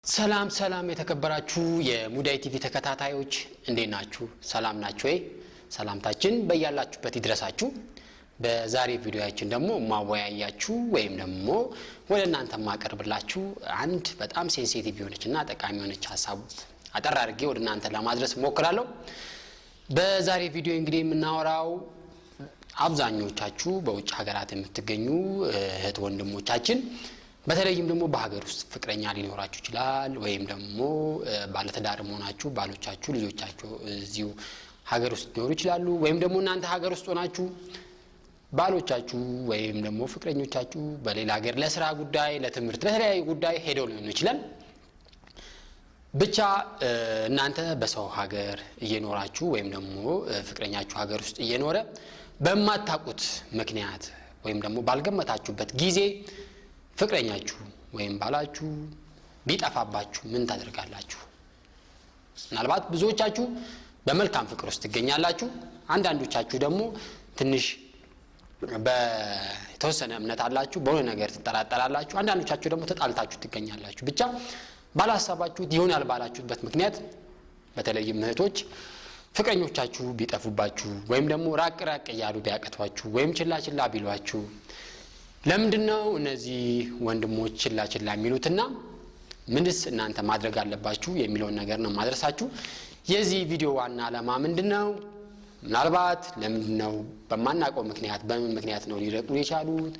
ሰላም የተከበራችሁ የሙday ቲቪ ተከታታዮች እንዴት ናችሁ? ሰላም ናችሁ ወይ? ሰላምታችን በእያላችሁበት ይድረሳችሁ። በዛሬ ቪዲዮአችን ደግሞ ማወያያችሁ ወይም ደግሞ ወደ እናንተ ማቀርብላችሁ አንድ በጣም ሴንሲቲቭ የሆነችና ጠቃሚ የሆነች ሐሳብ አጠር አድርጌ ወደ እናንተ ለማድረስ ሞክራለሁ። በዛሬ ቪዲዮ እንግዲህ የምናወራው አብዛኞቻችሁ በውጭ ሀገራት የምትገኙ እህት ወንድሞቻችን በተለይም ደግሞ በሀገር ውስጥ ፍቅረኛ ሊኖራችሁ ይችላል ወይም ደግሞ ባለትዳር ሆናችሁ ባሎቻችሁ ልጆቻችሁ እዚሁ ሀገር ውስጥ ሊኖሩ ይችላሉ ወይም ደግሞ እናንተ ሀገር ውስጥ ሆናችሁ ባሎቻችሁ ወይም ደግሞ ፍቅረኞቻችሁ በሌላ ሀገር ለስራ ጉዳይ ለትምህርት ለተለያዩ ጉዳይ ሄደው ሊሆኑ ይችላል። ብቻ እናንተ በሰው ሀገር እየኖራችሁ ወይም ደግሞ ፍቅረኛችሁ ሀገር ውስጥ እየኖረ በማታውቁት ምክንያት ወይም ደግሞ ባልገመታችሁበት ጊዜ ፍቅረኛችሁ ወይም ባላችሁ ቢጠፋባችሁ ምን ታደርጋላችሁ? ምናልባት ብዙዎቻችሁ በመልካም ፍቅር ውስጥ ትገኛላችሁ። አንዳንዶቻችሁ ደግሞ ትንሽ በተወሰነ እምነት አላችሁ፣ በሆነ ነገር ትጠራጠራላችሁ። አንዳንዶቻችሁ ደግሞ ተጣልታችሁ ትገኛላችሁ። ብቻ ባላሰባችሁት ይሆናል ባላችሁበት ምክንያት በተለይም እህቶች ፍቅረኞቻችሁ ቢጠፉባችሁ ወይም ደግሞ ራቅ እያሉ ቢያቀቷችሁ ወይም ችላ ቢሏችሁ ለምንድን ነው እነዚህ ወንድሞች ችላ የሚሉትና ምንስ እናንተ ማድረግ አለባችሁ የሚለውን ነገር ነው ማድረሳችሁ። የዚህ ቪዲዮ ዋና ዓላማ ምንድነው? ምናልባት ለምንድን ነው በማናውቀው ምክንያት በምን ምክንያት ነው ሊረቁ የቻሉት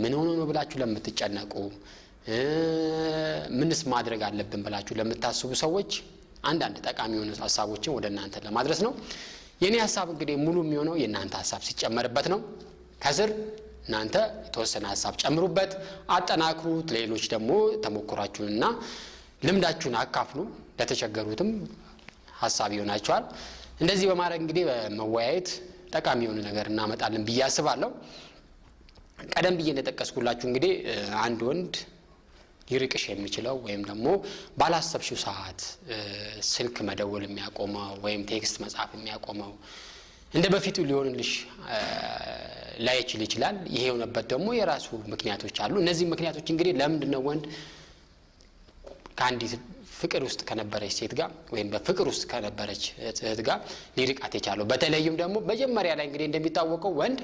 ምን ሆኖ ነው ብላችሁ ለምትጨነቁ ምንስ ማድረግ አለብን ብላችሁ ለምታስቡ ሰዎች አንዳንድ ጠቃሚ የሆኑ ሐሳቦችን ወደ እናንተ ለማድረስ ነው። የኔ ሐሳብ እንግዲህ ሙሉ የሚሆነው የእናንተ ሐሳብ ሲጨመርበት ነው። ከስር እናንተ የተወሰነ ሐሳብ ጨምሩበት፣ አጠናክሩት፣ ሌሎች ደግሞ ተሞክሯችሁንና ልምዳችሁን አካፍሉ። ለተቸገሩትም ሐሳብ ይሆናችኋል። እንደዚህ በማድረግ እንግዲህ በመወያየት ጠቃሚ የሆነ ነገር እናመጣለን ብዬ አስባለሁ። ቀደም ብዬ እንደተጠቀስኩላችሁ እንግዲህ አንድ ወንድ ሊርቅሽ የሚችለው ወይም ደግሞ ባላሰብሽው ሰዓት ስልክ መደወል የሚያቆመው ወይም ቴክስት መጻፍ የሚያቆመው እንደ በፊቱ ሊሆንልሽ ላይችል ይችላል። ይሄ የሆነበት ደግሞ የራሱ ምክንያቶች አሉ። እነዚህ ምክንያቶች እንግዲህ ለምንድን ነው ወንድ ከአንዲት ፍቅር ውስጥ ከነበረች ሴት ጋር ወይም በፍቅር ውስጥ ከነበረች እህት ጋር ሊርቃት የቻለው? በተለይም ደግሞ መጀመሪያ ላይ እንግዲህ እንደሚታወቀው ወንድ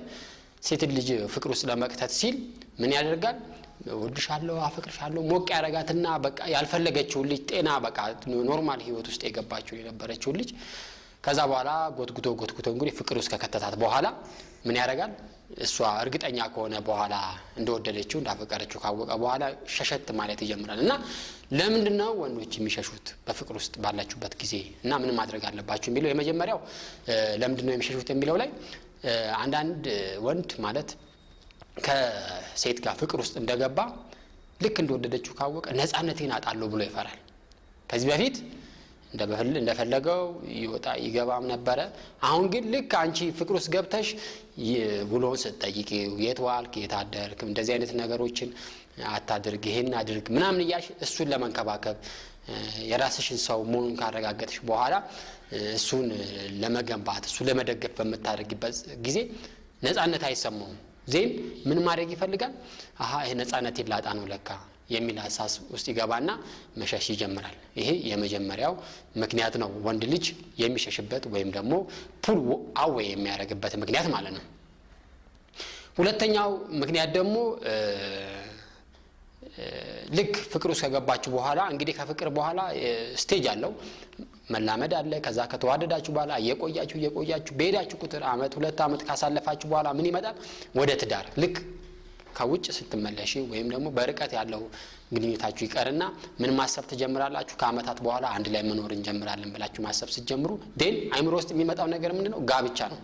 ሴት ልጅ ፍቅር ውስጥ ለመክተት ሲል ምን ያደርጋል? ወድሻለሁ አፈቅርሻለሁ ሞቅ ያረጋትና በቃ ያልፈለገችው ልጅ ጤና በቃ ኖርማል ህይወት ውስጥ የገባችው የነበረችው ልጅ ከዛ በኋላ ጎትጉቶ እንግዲህ ፍቅር ውስጥ ከከተታት በኋላ ምን ያደርጋል? እሷ እርግጠኛ ከሆነ በኋላ እንደወደደችው እንዳፈቀረችው ካወቀ በኋላ ሸሸት ማለት ይጀምራል። እና ለምንድን ነው ወንዶች የሚሸሹት በፍቅር ውስጥ ባላችሁበት ጊዜ እና ምን ማድረግ አለባችሁ የሚለው የመጀመሪያው ለምንድን ነው የሚሸሹት የሚለው ላይ አንዳንድ ወንድ ማለት ከሴት ጋር ፍቅር ውስጥ እንደገባ ልክ እንደወደደችው ካወቀ ነፃነቴን አጣለሁ ብሎ ይፈራል። ከዚህ በፊት እንደፈለገው ይወጣ ይገባም ነበር። አሁን ግን ልክ አንቺ ፍቅር ውስጥ ገብተሽ ውሎን ስትጠይቂው የት ዋልክ የት አደርክ እንደዚህ አይነት ነገሮችን አታድርግ ይሄን አድርግ ምናምን እያልሽ እሱን ለመንከባከብ የራስሽን ሰው መሆኑን ካረጋገጥሽ በኋላ እሱን ለመገንባት እሱን ለመደገፍ በመታረግበት ጊዜ ነፃነት አይሰማውም። ዜን ምን ማድረግ ይፈልጋል? ይሄ ነፃነት ይላጣ ነው ለካ የሚል ሐሳብ ውስጥ ይገባና መሸሽ ይጀምራል። ይሄ የመጀመሪያው ምክንያት ነው ወንድ ልጅ የሚሸሽበት ወይም ደግሞ ፑል አዌይ የሚያደርግበት ምክንያት ማለት ነው። ሁለተኛው ምክንያት ደግሞ ልክ ፍቅር ውስጥ ከገባችሁ በኋላ እንግዲህ ከፍቅር በኋላ ስቴጅ አለው መላመድ አለ። ከዛ ከተዋደዳችሁ በኋላ እየቆያችሁ በሄዳችሁ ቁጥር አመት 2 አመት ካሳለፋችሁ በኋላ ምን ይመጣል? ወደ ትዳር ልክ ከውጭ ስትመለሺ ወይም ደግሞ በርቀት ያለው ግንኙነታችሁ ይቀርና ምን ማሰብ ትጀምራላችሁ? ከአመታት በኋላ አንድ ላይ መኖር እንጀምራለን ብላችሁ ማሰብ ስትጀምሩ ዴን አይምሮ ውስጥ የሚመጣው ነገር ምንድነው? ጋብቻ ነው።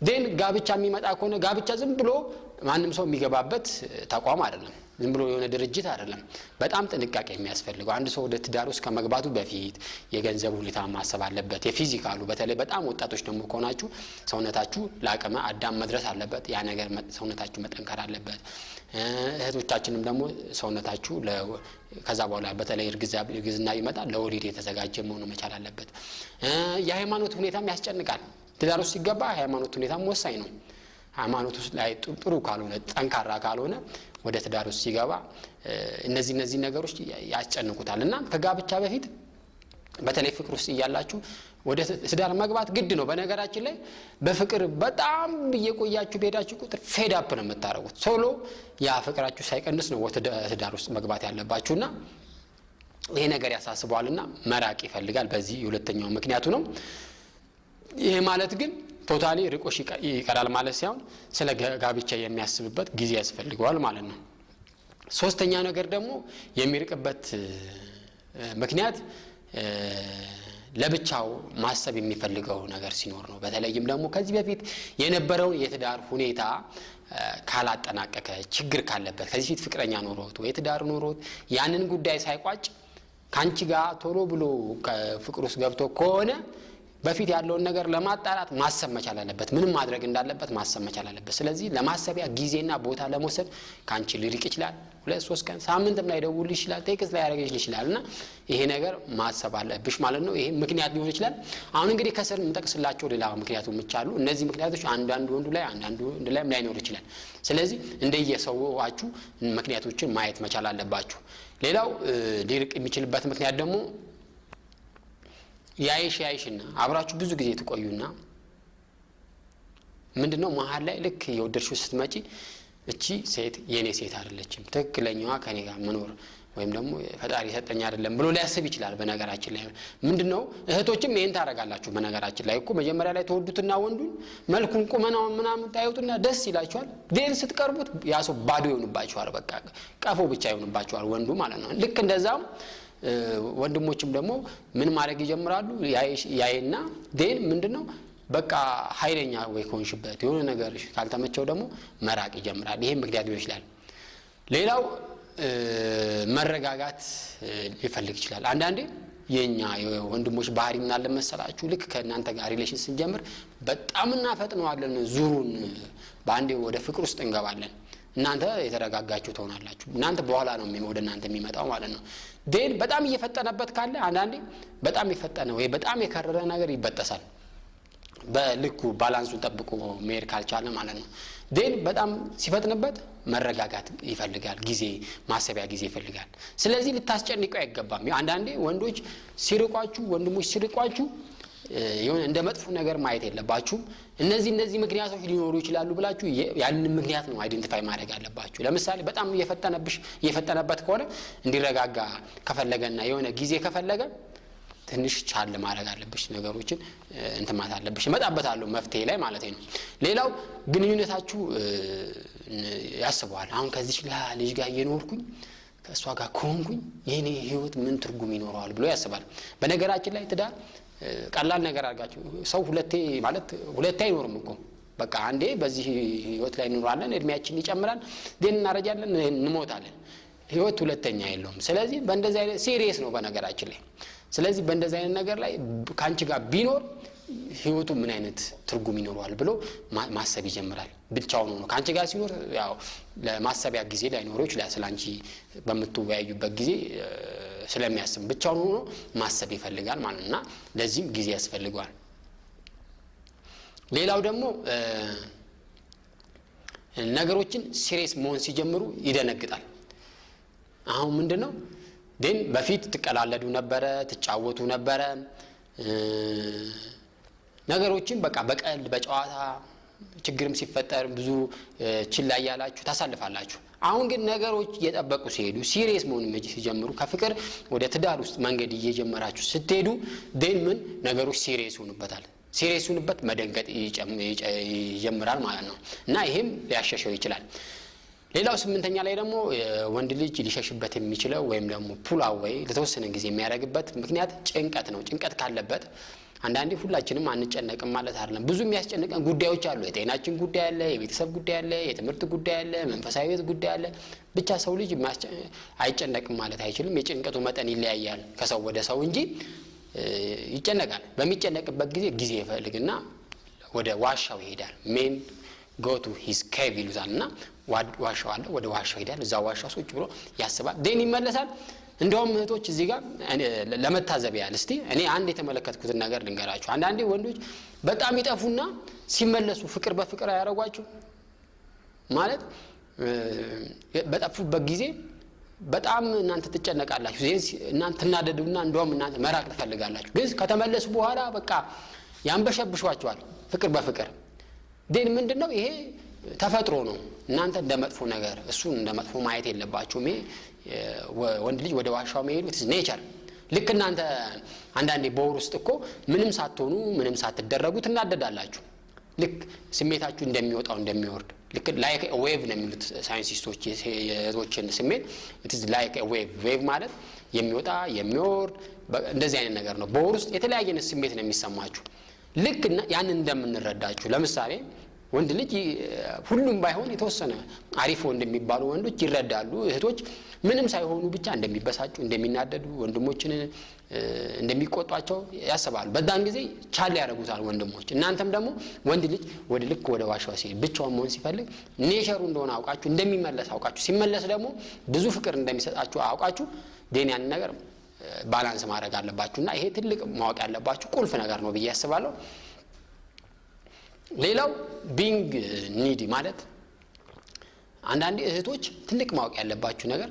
ዴን ጋብቻ የሚመጣ ከሆነ ጋብቻ ዝም ብሎ ማንም ሰው የሚገባበት ተቋም አይደለም። ዝም ብሎ የሆነ ድርጅት አይደለም። በጣም ጥንቃቄ የሚያስፈልገው አንድ ሰው ወደ ትዳር ውስጥ ከመግባቱ በፊት የገንዘብ ሁኔታ ማሰብ አለበት። የፊዚካሉ በተለይ በጣም ወጣቶች ደግሞ ከሆናችሁ ሰውነታችሁ ለአቅመ አዳም መድረስ አለበት። ያ ነገር ሰውነታችሁ መጠንከር አለበት። እህቶቻችንም ደግሞ ሰውነታችሁ ከዛ በኋላ በተለይ እርግዝና ይመጣል ለወሊድ የተዘጋጀ መሆኑ መቻል አለበት። የሃይማኖት ሁኔታም ያስጨንቃል። ትዳር ውስጥ ሲገባ ሃይማኖት ሁኔታም ወሳኝ ነው። ሃይማኖት ውስጥ ላይ ጥሩ ካልሆነ ጠንካራ ካልሆነ ወደ ትዳር ውስጥ ሲገባ እነዚህ ነገሮች ያስጨንቁታልና ከጋብቻ በፊት በተለይ ፍቅር ውስጥ እያላችሁ ወደ ትዳር መግባት ግድ ነው። በነገራችን ላይ በፍቅር በጣም እየቆያችሁ በሄዳችሁ ቁጥር ፌድ አፕ ነው የምታረጉት። ቶሎ ያ ፍቅራችሁ ሳይቀንስ ነው ወደ ትዳር ውስጥ መግባት ያለባችሁና ይሄ ነገር ያሳስበዋልና መራቅ ይፈልጋል። በዚህ ሁለተኛው ምክንያቱ ነው። ይሄ ማለት ግን ቶታሊ ርቆሽ ይቀራል ማለት ሳይሆን ስለ ጋብቻ የሚያስብበት ጊዜ ያስፈልገዋል ማለት ነው። ሶስተኛ ነገር ደግሞ የሚርቅበት ምክንያት ለብቻው ማሰብ የሚፈልገው ነገር ሲኖር ነው። በተለይም ደግሞ ከዚህ በፊት የነበረው የትዳር ሁኔታ ካላጠናቀቀ ችግር ካለበት ከዚህ በፊት ፍቅረኛ ኖሮት ወይ ትዳር ኖሮት ያንን ጉዳይ ሳይቋጭ ካንቺ ጋር ቶሎ ብሎ ፍቅር ውስጥ ገብቶ ከሆነ በፊት ያለውን ነገር ለማጣራት ማሰብ መቻል አለበት። ምንም ማድረግ እንዳለበት ማሰብ መቻል አለበት። ስለዚህ ለማሰቢያ ጊዜና ቦታ ለመውሰድ ካንቺ ሊርቅ ይችላል። 2-3 ቀን ሳምንትም ላይ ደውል ይችላል፣ ቴክስት ላይ ያረጋግሽ ይችላልና ይሄ ነገር ማሰብ አለብሽ ማለት ነው። ይሄ ምክንያት ሊሆን ይችላል። አሁን እንግዲህ ከስር እንጠቅስላቸው ሌላ ምክንያቶች አሉ። እነዚህ ምክንያቶች አንዳንድ ወንዱ ላይ አንዳንዱ ወንድ ላይ ላይኖር ይችላል። ስለዚህ እንደየሰዋችሁ ምክንያቶችን ማየት መቻል አለባችሁ። ሌላው ሊርቅ የሚችልበት ምክንያት ደግሞ ያይሽና አብራችሁ ብዙ ጊዜ ተቆዩና ምንድነው መሃል ላይ ልክ የወደድሽው ስትመጪ እቺ ሴት የኔ ሴት አይደለችም ትክክለኛዋ ከኔ ጋር መኖር ወይም ደግሞ ፈጣሪ ሰጠኝ አይደለም ብሎ ሊያስብ ይችላል። በነገራችን ላይ ምንድነው እህቶችም ይሄን ታረጋላችሁ። በነገራችን ላይ እኮ መጀመሪያ ላይ ተወዱትና ወንዱን መልኩን ቁመናውን ምናምን ታዩትና ደስ ይላችኋል። ዴን ስትቀርቡት ያሰው ባዶ ይሆንባችኋል። በቃ ቀፎ ብቻ ይሆንባችኋል ወንዱ ማለት ነው። ልክ እንደዛም ወንድሞችም ደግሞ ምን ማድረግ ይጀምራሉ? ያይና ዴን ምንድነው በቃ ኃይለኛ ወይ ኮንሽበት የሆነ ነገር ካልተመቸው ደግሞ መራቅ ይጀምራል። ይሄ ምክንያት ሊሆን ይችላል። ሌላው መረጋጋት ሊፈልግ ይችላል። አንዳንዴ የኛ ወንድሞች ባህሪ ምን አለ መሰላችሁ? ልክ ከእናንተ ጋር ሪሌሽን ስንጀምር በጣም እናፈጥነዋለን ዙሩን በአንዴ ወደ ፍቅር ውስጥ እንገባለን። እናንተ የተረጋጋችሁ ትሆናላችሁ። እናንተ በኋላ ነው ወደ እናንተ የሚመጣው ማለት ነው። ዴን በጣም እየፈጠነበት ካለ አንዳንዴ በጣም ይፈጠነ ወይ በጣም የከረረ ነገር ይበጠሳል። በልኩ ባላንሱን ጠብቆ መሄድ ካልቻለ ማለት ነው። ዴን በጣም ሲፈጥንበት መረጋጋት ይፈልጋል። ጊዜ ማሰቢያ ጊዜ ይፈልጋል። ስለዚህ ልታስጨንቀው አይገባም። አንዳንዴ ወንዶች ሲርቋችሁ ወንድሞች ሲርቋችሁ የሆነ እንደ መጥፎ ነገር ማየት የለባችሁም። እነዚህ ምክንያቶች ሊኖሩ ይችላሉ ብላችሁ ያንን ምክንያት ነው አይደንቲፋይ ማድረግ ያለባችሁ። ለምሳሌ በጣም እየፈጠነበት ከሆነ እንዲረጋጋ ከፈለገና የሆነ ጊዜ ከፈለገ ትንሽ ቻል ማድረግ አለብሽ። ነገሮችን እንትማት አለብሽ። መጣበታለሁ መፍትሄ ላይ ማለት ነው። ሌላው ግንኙነታችሁ ያስበዋል። አሁን ከዚህ ልጅ ጋር እየኖርኩኝ ከእሷ ጋር ከሆንኩኝ የኔ ህይወት ምን ትርጉም ይኖረዋል ብሎ ያስባል። በነገራችን ላይ ትዳር ቀላል ነገር አድርጋችሁ ሰው ሁለቴ አይኖርም እኮ በቃ አንዴ በዚህ ህይወት ላይ እንኖራለን፣ እድሜያችን ይጨምራል፣ ደን እናረጃለን፣ እንሞታለን። ህይወት ሁለተኛ የለውም። ስለዚህ በእንደዚህ አይነት ሲሪየስ ነው በነገራችን ላይ። ስለዚህ በእንደዚህ አይነት ነገር ላይ ካንቺ ጋር ቢኖር ህይወቱ ምን አይነት ትርጉም ይኖረዋል ብሎ ማሰብ ይጀምራል። ብቻውን ሆኖ ካንቺ ጋር ሲኖር ያው ለማሰቢያ ጊዜ ላይኖረው ይችላል። ስላንቺ በመተወያዩበት ጊዜ ስለሚያስብ ብቻውን ሆኖ ማሰብ ይፈልጋል ማለትና ለዚህም ጊዜ ያስፈልጋል። ሌላው ደግሞ ነገሮችን ሲሪየስ መሆን ሲጀምሩ ይደነግጣል። አሁን ምንድነው ደን በፊት ትቀላለዱ ነበረ፣ ትጫወቱ ነበረ፣ ነገሮችን በቃ በቀልድ በጨዋታ ችግርም ሲፈጠር ብዙ ችላ ያላችሁ ታሳልፋላችሁ። አሁን ግን ነገሮች እየጠበቁ ሲሄዱ ሲሪየስ መሆን ሲጀምሩ ከፍቅር ወደ ትዳር ውስጥ መንገድ እየጀመራችሁ ስትሄዱ ደን ምን ነገሮች ሲሪየስ ሆኑበታል። ሲሪየስ ሆኑበት መደንገጥ ይጀምራል ማለት ነው እና ይሄም ሊያሸሸው ይችላል። ሌላው 8ኛ ላይ ደግሞ ወንድ ልጅ ሊሸሽበት የሚችለው ወይም ደግሞ ፑል አዌይ ለተወሰነ ጊዜ የሚያደርግበት ምክንያት ጭንቀት ነው። ጭንቀት ካለበት አንዳንዴ ሁላችንም አንጨነቅም ማለት አይደለም። ብዙ የሚያስጨንቀን ጉዳዮች አሉ። የጤናችን ጉዳይ አለ፣ የቤተሰብ ጉዳይ አለ፣ የትምህርት ጉዳይ አለ፣ መንፈሳዊ ህይወት ጉዳይ አለ። ብቻ ሰው ልጅ አይጨነቅም ማለት አይችልም። የጭንቀቱ መጠን ይለያያል ከሰው ወደ ሰው እንጂ ይጨነቃል። በሚጨነቅበት ጊዜ ይፈልግና ወደ ዋሻው ይሄዳል። ሜን go to his cave ይሉታልና ዋሻው አለ፣ ወደ ዋሻው ይሄዳል። እዛ ዋሻው ሶጭ ብሎ ያስባል፣ ደን ይመለሳል። እንደውም እህቶች እዚህ ጋር ለመታዘብ ያህል እስቲ እኔ አንድ የተመለከትኩት ነገር ልንገራችሁ አንዳንዴ ወንዶች በጣም ይጠፉና ሲመለሱ ፍቅር በፍቅር ያያረጓችሁ ማለት በጠፉበት ጊዜ በጣም እናንተ ትጨነቃላችሁ እናንተ ተናደዱና እንደውም እናንተ መራቅ ትፈልጋላችሁ ግን ከተመለሱ በኋላ በቃ ያንበሸብሿቸዋል ፍቅር በፍቅር ደን ምንድነው ይሄ ተፈጥሮ ነው እናንተ እንደመጥፎ ነገር እሱን እንደመጥፎ ማየት የለባችሁም ይሄ ወንድ ልጅ ወደ ዋሻው መሄዱ it's nature ልክ እናንተ አንዳንዴ በወር ውስጥ እኮ ምንም ሳትሆኑ ምንም ሳትደረጉ ትናደዳላችሁ ልክ ስሜታችሁ እንደሚወጣው እንደሚወርድ ልክ like a wave ነው የሚሉት ሳይንቲስቶች የሮችን ስሜት it is like a wave ማለት የሚወጣ የሚወርድ እንደዚህ አይነት ነገር ነው በወር ውስጥ የተለያየ ስሜት ነው የሚሰማችሁ ልክ ያን እንደምንረዳችሁ ለምሳሌ ወንድ ልጅ ሁሉም ባይሆን የተወሰነ አሪፍ ወንድ የሚባሉ ወንዶች ይረዳሉ እህቶች ምንም ሳይሆኑ ብቻ እንደሚበሳጩ እንደሚናደዱ ወንድሞችን እንደሚቆጧቸው ያስባሉ በዛን ጊዜ ቻል ያደርጉታል ወንድሞች እናንተም ደግሞ ወንድ ልጅ ወደ ልክ ወደ ዋሻው ሲሄድ ብቻውን መሆን ሲፈልግ ኔቸሩ እንደሆነ አውቃችሁ እንደሚመለስ አውቃችሁ ሲመለስ ደግሞ ብዙ ፍቅር እንደሚሰጣችሁ አውቃችሁ ደን ያን ነገር ባላንስ ማድረግ አለባችሁና ይሄ ትልቅ ማወቅ ያለባችሁ ቁልፍ ነገር ነው ብዬ ያስባለሁ ሌላው ቢንግ ኒዲ ማለት አንዳንዴ እህቶች ትልቅ ማወቅ ያለባችሁ ነገር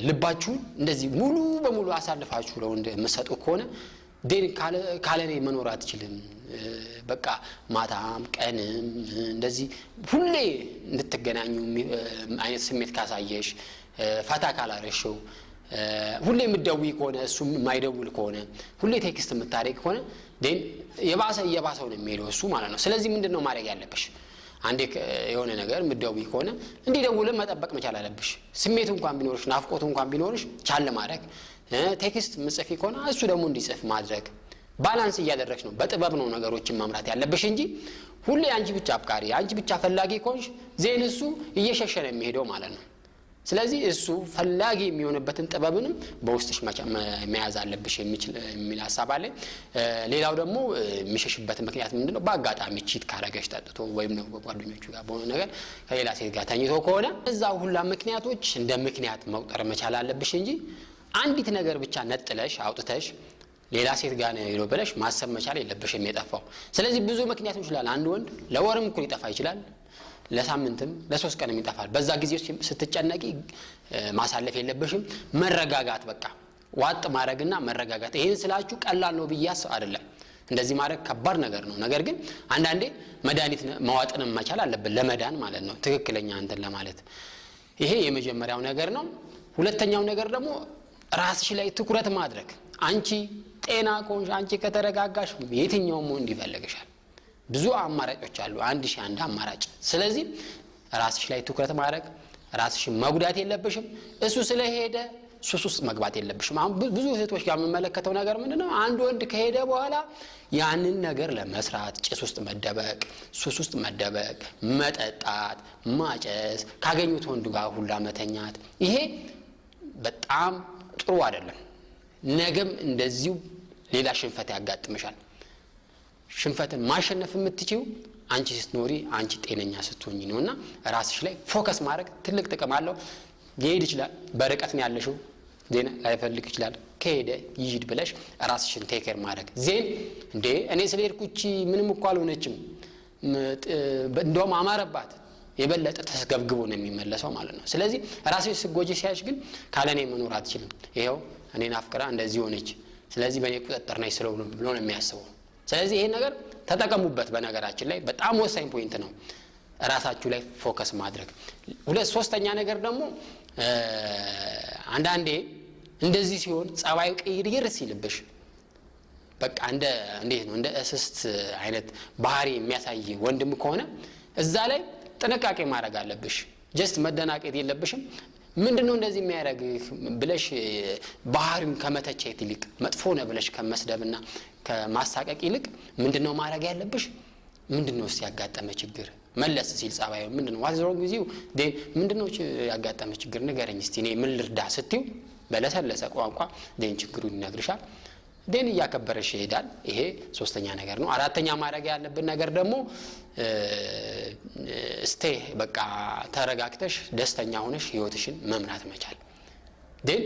ልባችሁ እንደዚህ ሙሉ በሙሉ አሳልፋችሁ ለወንድ መሰጡ ከሆነ ደን ካለኔ መኖር አትችልም በቃ ማታም ቀንም እንደዚህ ሁሌ እንድትገናኙ አይነት ስሜት ካሳየሽ ፈታ ካላረሽው ሁሌ የምትደውይ ከሆነ እሱም የማይደውል ከሆነ ሁሌ ቴክስት የምታደርግ ከሆነ ደን የባሰው ነው የሚሄደው እሱ ማለት ነው ስለዚህ ምንድነው ማድረግ ያለብሽ አንዴ የሆነ ነገር የምትደውይ ከሆነ እንዲደውልም መጠበቅ መቻል አለብሽ ስሜቱ እንኳን ቢኖርሽ ናፍቆቱ እንኳን ቢኖርሽ ቻል ማድረግ ቴክስት ምጽፊ ከሆነ እሱ ደግሞ እንዲጽፍ ማድረግ ባላንስ እያደረግሽ ነው በጥበብ ነው ነገሮችን ማምራት ያለብሽ እንጂ ሁሌ አንቺ ብቻ አፍቃሪ አንቺ ብቻ ፈላጊ ከሆንሽ ዜን እሱ እየሸሸ ነው የሚሄደው ማለት ነው ስለዚህ እሱ ፈላጊ የሚሆንበትን ጥበብንም በውስጥሽ መያዝ አለብሽ የሚል ሐሳብ አለ ሌላው ደግሞ የሚሸሽበት ምክንያት ምንድነው በአጋጣሚ ቺት ካረገሽ ተጥቶ ወይም ነው በጓደኞቹ ጋር በሆነ ነገር ከሌላ ሴት ጋር ተኝቶ ከሆነ እዛው ሁላ ምክንያቶች እንደ ምክንያት መቁጠር መቻል አለብሽ እንጂ አንዲት ነገር ብቻ ነጥለሽ አውጥተሽ ሌላ ሴት ጋር ነው ብለሽ ማሰብ መቻል የለብሽም የጠፋው ስለዚህ ብዙ ምክንያቶች ይችላል አንድ ወንድ ለወርም እኮ ሊጠፋ ይችላል ለሳምንትም ለሶስት ቀንም ይጠፋል በዛ ጊዜ ስትጨነቂ ማሳለፍ የለብሽም መረጋጋት በቃ ዋጥ ማድረግና መረጋጋት ይሄን ስላችሁ ቀላል ነው ብያስ አይደለም እንደዚህ ማድረግ ከባድ ነገር ነው ነገር ግን አንዳንዴ መድኃኒት ማዋጥንም መቻል አለበት ለመዳን ማለት ነው ትክክለኛ አንተን ለማለት ይሄ የመጀመሪያው ነገር ነው ሁለተኛው ነገር ደግሞ ራስሽ ላይ ትኩረት ማድረግ አንቺ ጤና ኮንሽ አንቺ ከተረጋጋሽ የትኛውም ወንድ ይፈልግሻል ብዙ አማራጮች አሉ 1001 አማራጭ ስለዚህ ራስሽ ላይ ትኩረት ማድረግ ራስሽን መጉዳት የለብሽም እሱ ስለሄደ ሱስ ውስጥ መግባት የለብሽም አሁን ብዙ እህቶች ጋር የምመለከተው ነገር ምንድነው አንድ ወንድ ከሄደ በኋላ ያንን ነገር ለመስራት ጭስ ውስጥ መደበቅ ሱስ ውስጥ መደበቅ መጠጣት ማጨስ ካገኙት ወንድ ጋር ሁላ መተኛት ይሄ በጣም ጥሩ አይደለም ነገም እንደዚሁ ሌላ ሽንፈት ያጋጥምሻል ሽንፈትን ማሸነፍ የምትችይው አንቺ ስትኖሪ አንቺ ጤነኛ ስትሆኚ ነውና ራስሽ ላይ ፎከስ ማድረግ ትልቅ ጥቅም አለው ይሄድ ይችላል በርቀት ነው ያለሽው ዜና ላይፈልግ ይችላል ከሄደ ይጅድ ብለሽ ራስሽን ቴክ ኬር ማድረግ ዜን እንዴ እኔ ስለሄድኩቺ ምንም እኮ አልሆነችም እንደውም አማረባት የበለጠ ተስገብግቦ ነው የሚመለሰው ማለት ነው ስለዚህ ራስሽ ስጎጂ ሲያሽ ግን ካለኔ መኖር አትችልም ይሄው እኔን አፍቅራ እንደዚህ ሆነች ስለዚህ በኔ ቁጥጥር ነኝ ስለሆነ ብሎ ነው የሚያስበው ስለዚህ ይሄ ነገር ተጠቀሙበት በነገራችን ላይ በጣም ወሳኝ ፖይንት ነው ራሳችሁ ላይ ፎከስ ማድረግ ሶስተኛ ነገር ደግሞ አንዳንዴ እንደዚህ ሲሆን ጸባዩ ቀይር ሲልብሽ በቃ እንዴት ነው እንደ እስስት አይነት ባህሪ የሚያሳይ ወንድም ከሆነ እዛ ላይ ጥንቃቄ ማድረግ አለብሽ ጀስት መደናቀጥ የለብሽም ምንድነው እንደዚህ የሚያረግ ብለሽ ባህሪውን ከመተቸት ይልቅ መጥፎ ነው ብለሽ ከመስደብና ከማሳቀቅ ይልቅ ምንድነው ማድረግ ያለብሽ ምንድነው ሲያጋጠመ ችግር መለስ ሲል ጸባዩ ምንድነው ዋዝ ሮንግ ዊዝ ዩ ዴን ምንድነው ያጋጠመ ችግር ንገረኝ እስቲ እኔ ምን ልርዳ ስትዩ በለሰለሰ ቋንቋ ዴን ችግሩን ይነግርሻል ዴን ያከበረሽ ይሄዳል ይሄ ሶስተኛ ነገር ነው አራተኛ ማድረግ ያለብን ነገር ደግሞ በቃ ተረጋግተሽ ደስተኛ ሆነሽ ህይወትሽን መምራት መቻል ግን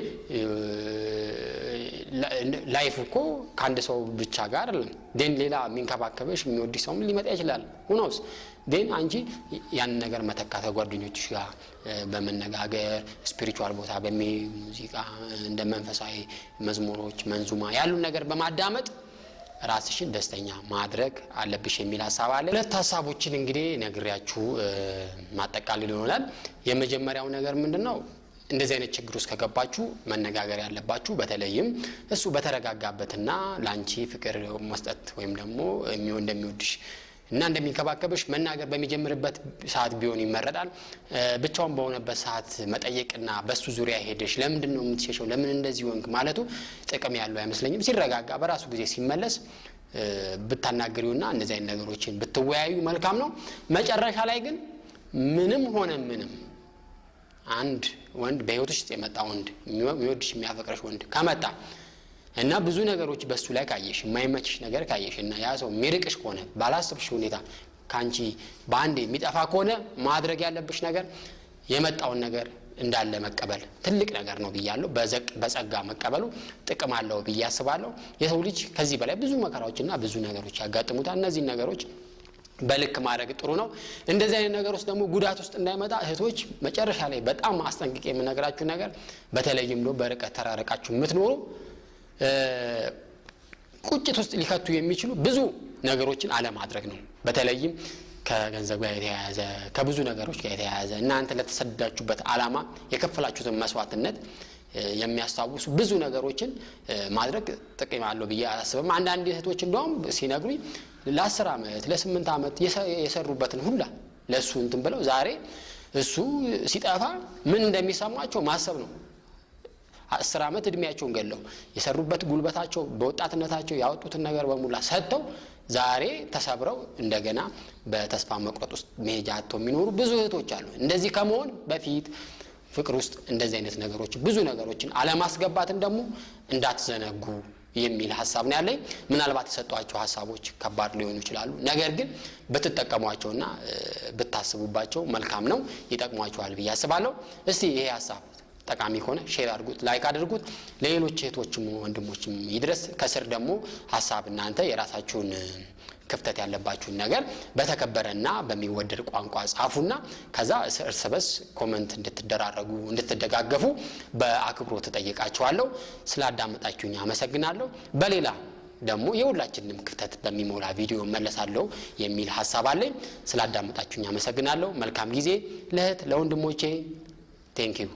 ላይፍ እኮ ካንድ ሰው ብቻ ጋር አይደለም ግን ሌላ የሚንከባከበሽ የሚወድ ሰውም ሊመጣ ይችላል ሁኖስ ግን አንጂ ያን ነገር መተካተ ጓደኞችሽ ጋር በመነጋገር ስፒሪቹዋል ቦታ በሙዚቃ እንደ መንፈሳዊ መዝሙሮች መንዙማ ያሉ ነገር በማዳመጥ ራስሽን ደስተኛ ማድረግ አለብሽ የሚል ሐሳብ አለ ሁለት ሐሳቦችን እንግዲህ ነግሬያችሁ ማጠቃለል ይሆናል የመጀመሪያው ነገር ምንድነው እንደዚህ አይነት ችግር ውስጥ ከገባችሁ መነጋገር ያለባችሁ በተለይም እሱ በተረጋጋበትና ላንቺ ፍቅር መስጠት ወይም ደግሞ እንደሚወድሽ እና እንደሚከባከብሽ መናገር በሚጀምርበት ሰዓት ቢሆን ይመረጣል ብቻውን በሆነበት ሰዓት መጠየቅና በሱ ዙሪያ ሄደሽ ለምንድን ነው የምትሸሸው ለምን እንደዚህ ወንክ ማለቱ ጥቅም ያለው አይመስለኝም ሲረጋጋ በራሱ ጊዜ ሲመለስ ብታናገሪውና እንደዚህ አይነት ነገሮችን ብትወያዩ መልካም ነው መጨረሻ ላይ ግን ምንም ሆነ ምንም አንድ ወንድ በህይወትሽ የመጣ ወንድ የሚወድሽ የሚያፈቅርሽ ወንድ ከመጣ እና ብዙ ነገሮች በሱ ላይ ካየሽ የማይመችሽ ነገር ካየሽ እና ያ ሰው ሚርቅሽ ከሆነ ባላስብሽ ሁኔታ ካንቺ ባንዴ የሚጠፋ ከሆነ ማድረግ ያለብሽ ነገር የመጣውን ነገር እንዳለ መቀበል ትልቅ ነገር ነው ብያለሁ በጸጋ መቀበሉ ጥቅም አለው ብያስባለሁ የሰው ልጅ ከዚህ በላይ ብዙ መከራዎችና ብዙ ነገሮች ያጋጥሙታል እነዚህ ነገሮች በልክ ማድረግ ጥሩ ነው እንደዚህ አይነት ነገር ውስጥ ደግሞ ጉዳት ውስጥ እንዳይመጣ እህቶች መጨረሻ ላይ በጣም አስጠንቅቄ የምነግራችሁ ነገር በተለይም ነው በርቀት ተራረቃችሁ የምትኖሩ ቁጭት ውስጥ ሊከቱ የሚችሉ ብዙ ነገሮችን አለማድረግ ነው በተለይም ከገንዘብ ጋር የተያያዘ ከብዙ ነገሮች ጋር የተያያዘ እናንተ ለተሰዳችሁበት ዓላማ የከፈላችሁትን መስዋዕትነት የሚያስታውሱ ብዙ ነገሮችን ማድረግ ጥቅም አለው ብዬ አስባለሁ አንዳንድ እህቶች እንደውም ሲነግሩኝ ለ10 አመት ለ8 አመት የሰሩበትን ሁላ ለሱ እንትን ብለው ዛሬ እሱ ሲጠፋ ምን እንደሚሰማቸው ማሰብ ነው 10 አመት እድሜያቸውን ገለው የሰሩበት ጉልበታቸው በወጣትነታቸው ያወጡትን ነገር በሙላ ሰጥተው ዛሬ ተሰብረው እንደገና በተስፋ መቁረጥ ውስጥ መሄጃ አጥተው የሚኖሩ ብዙ እህቶች አሉ እንደዚህ ከመሆን በፊት ፍቅር ውስጥ እንደዚህ አይነት ነገሮች ብዙ ነገሮችን አለማስገባትን ደግሞ እንዳትዘነጉ የሚል ሐሳብ ነው ያለኝ ምናልባት ተሰጧቸው ሐሳቦች ከባድ ሊሆኑ ይችላሉ ነገር ግን በተጠቀሟቸውና በታስቡባቸው መልካም ነው ይጠቅሟቸዋል ብዬ አስባለሁ እስቲ ይሄ ሐሳብ ጠቃሚ ሆነ ሼር አድርጉት ላይክ አድርጉት ለሌሎች እህቶችም ወንድሞችም ይድረስ ከስር ደግሞ ሐሳብ እናንተ የራሳችሁን ክፍተት ያለባችሁን ነገር በተከበረና በሚወደድ ቋንቋ ጻፉና ከዛ እርስ በርስ ኮሜንት እንድትደራረጉ እንድትደጋገፉ በአክብሮት ተጠይቃችኋለሁ ስላዳመጣችሁኝ አመሰግናለሁ በሌላ ደግሞ የሁላችንንም ክፍተት በሚሞላ ቪዲዮ መለሳለሁ የሚል ሐሳብ አለኝ ስላዳመጣችሁኝ አመሰግናለሁ መልካም ጊዜ ለእህት ለወንድሞቼ ቴንክ ዩ